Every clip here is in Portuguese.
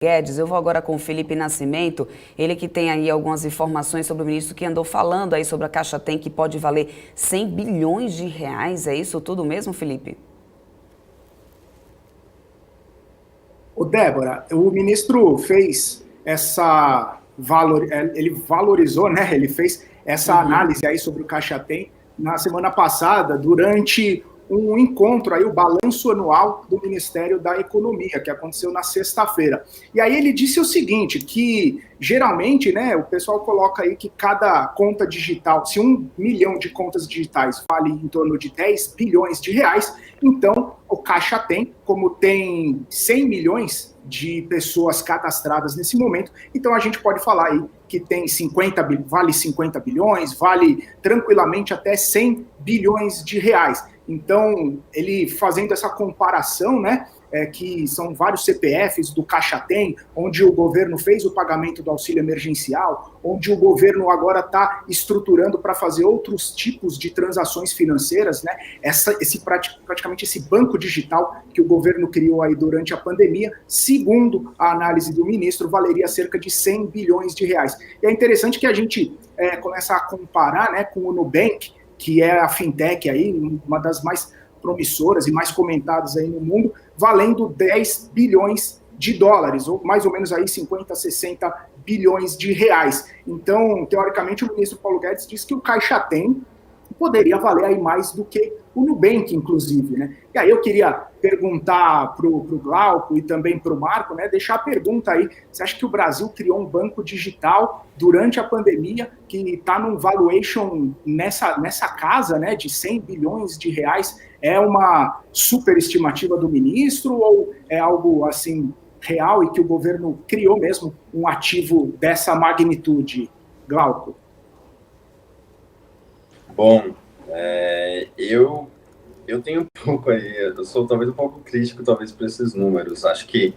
Guedes. Eu vou agora com o Felipe Nascimento, ele que tem aí algumas informações sobre o ministro que andou falando aí sobre a Caixa Tem, que pode valer 100 bilhões de reais. É isso tudo mesmo, Felipe? Ô, Débora, o ministro fez ele valorizou, né? Ele fez essa análise aí sobre o Caixa Tem na semana passada, durante um encontro aí, o balanço anual do Ministério da Economia, que aconteceu na sexta-feira. E aí ele disse o seguinte, que geralmente, né, o pessoal coloca aí que cada conta digital, se 1 milhão de contas digitais vale em torno de 10 bilhões de reais, então o Caixa Tem, como tem 100 milhões de pessoas cadastradas nesse momento, então a gente pode falar aí que tem vale 50 bilhões, vale tranquilamente até 100 bilhões de reais. Então, ele fazendo essa comparação, né, que são vários CPFs do Caixa Tem, onde o governo fez o pagamento do auxílio emergencial, onde o governo agora está estruturando para fazer outros tipos de transações financeiras, né? Praticamente esse banco digital que o governo criou aí durante a pandemia, segundo a análise do ministro, valeria cerca de 100 bilhões de reais. E é interessante que a gente começa a comparar, né, com o Nubank, que é a fintech aí, uma das mais promissoras e mais comentadas aí no mundo, valendo 10 bilhões de dólares, ou mais ou menos aí 50, 60 bilhões de reais. Então, teoricamente, o ministro Paulo Guedes diz que o Caixa Tem poderia valer aí mais do que o Nubank, inclusive, né? E aí eu queria perguntar para o Glauco e também para o Marco, né? Deixar a pergunta aí, você acha que o Brasil criou um banco digital durante a pandemia que está num valuation nessa casa, né, de 100 bilhões de reais? É uma superestimativa do ministro ou é algo, assim, real e que o governo criou mesmo um ativo dessa magnitude, Glauco? Bom, eu tenho um pouco aí, eu sou talvez um pouco crítico talvez por esses números. Acho que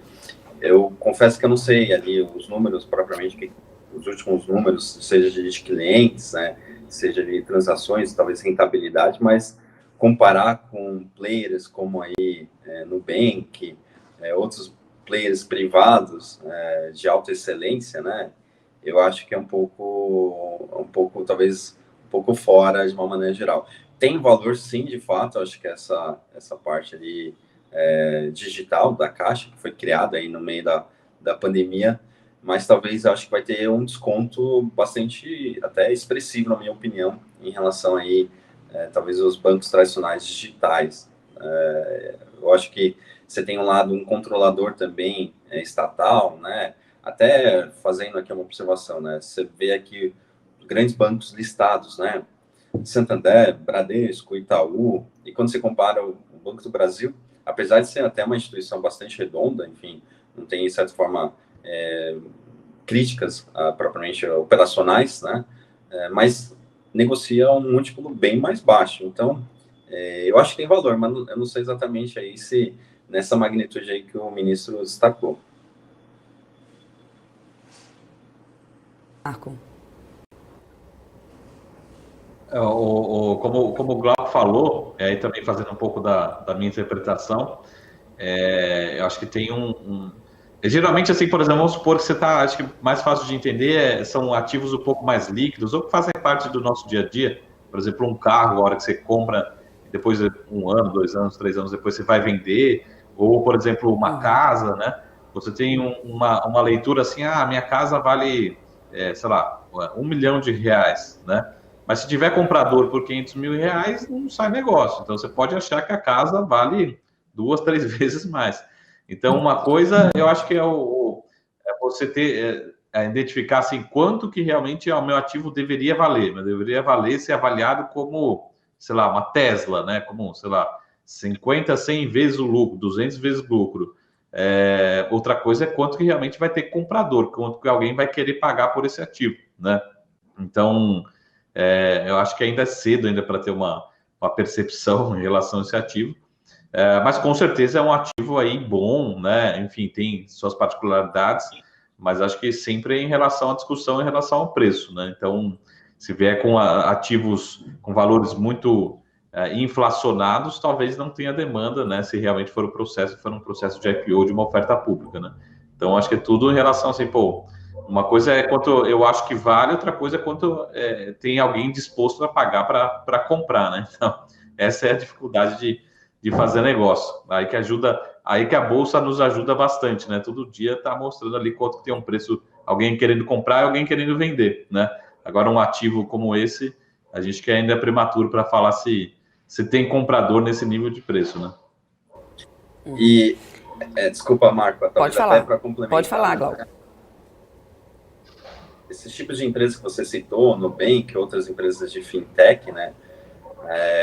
eu confesso que eu não sei ali os números propriamente, os últimos números, seja de clientes, né, seja de transações, talvez rentabilidade, mas comparar com players como aí Nubank, outros players privados de alta excelência, né, eu acho que é um pouco talvez um pouco fora de uma maneira geral. Tem valor, sim, de fato. Acho que essa parte ali digital da Caixa, que foi criada aí no meio da pandemia, mas talvez acho que vai ter um desconto bastante até expressivo, na minha opinião, em relação aí, talvez, aos bancos tradicionais digitais. Eu acho que você tem um lado, um controlador também estatal, né? Até fazendo aqui uma observação, né? Você vê aqui os grandes bancos listados, né? Santander, Bradesco, Itaú, e quando você compara o Banco do Brasil, apesar de ser até uma instituição bastante redonda, enfim, não tem, de certa forma, críticas propriamente operacionais, né? Mas negocia um múltiplo bem mais baixo. Então, eu acho que tem valor, mas eu não sei exatamente aí se nessa magnitude aí que o ministro destacou. Marco. Como o Glauco falou, aí também fazendo um pouco da minha interpretação, eu acho que tem geralmente, assim, por exemplo, vamos supor que você está, acho que mais fácil de entender são ativos um pouco mais líquidos ou que fazem parte do nosso dia a dia. Por exemplo, um carro, a hora que você compra, depois de 1 ano, 2 anos, 3 anos depois você vai vender, ou, por exemplo, uma casa, né? Você tem uma leitura assim, minha casa vale, sei lá, 1 milhão de reais, né? Mas se tiver comprador por 500 mil reais, não sai negócio. Então, você pode achar que a casa vale 2, 3 vezes mais. Então, uma coisa, eu acho que é você identificar assim, quanto que realmente o meu ativo deveria valer. Mas deveria valer ser avaliado como, sei lá, uma Tesla, né? Como, sei lá, 50, 100 vezes o lucro, 200 vezes o lucro. Outra coisa é quanto que realmente vai ter comprador, quanto que alguém vai querer pagar por esse ativo, né? Então, eu acho que ainda é cedo ainda para ter uma percepção em relação a esse ativo, mas com certeza é um ativo aí bom, né? Enfim, tem suas particularidades, mas acho que sempre em relação à discussão, em relação ao preço, né? Então, se vier com ativos com valores muito inflacionados, talvez não tenha demanda, né? Se realmente for um processo de IPO de uma oferta pública, né? Então, acho que é tudo em relação assim, pô, uma coisa é quanto eu acho que vale, outra coisa é quanto tem alguém disposto a pagar para comprar, né? Então, essa é a dificuldade de fazer negócio. Aí que ajuda, aí que a bolsa nos ajuda bastante, né? Todo dia está mostrando ali quanto que tem um preço, alguém querendo comprar e alguém querendo vender, né? Agora, um ativo como esse, a gente que ainda é prematuro para falar se tem comprador nesse nível de preço, né? E, desculpa, Marco, Pode falar. Pode falar, Glauco. Esses tipos de empresas que você citou, Nubank, outras empresas de fintech, né?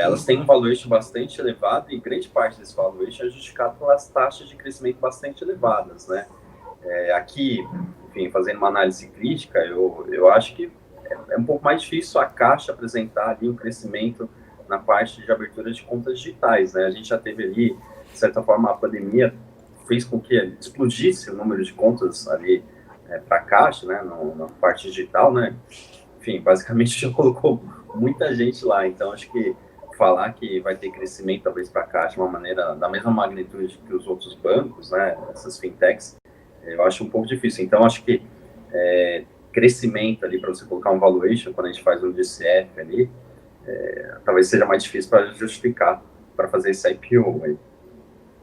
Elas têm um valuation bastante elevado e grande parte desse valuation é justificado pelas taxas de crescimento bastante elevadas, né? Aqui, enfim, fazendo uma análise crítica, eu acho que é um pouco mais difícil a Caixa apresentar ali um crescimento na parte de abertura de contas digitais, né? A gente já teve ali, de certa forma, a pandemia fez com que explodisse o número de contas ali para a Caixa, né, na parte digital, né? Enfim, basicamente já colocou muita gente lá, então acho que falar que vai ter crescimento talvez para a Caixa de uma maneira da mesma magnitude que os outros bancos, né, essas fintechs, eu acho um pouco difícil. Então acho que crescimento ali para você colocar um valuation quando a gente faz um DCF ali, talvez seja mais difícil para justificar para fazer esse IPO aí.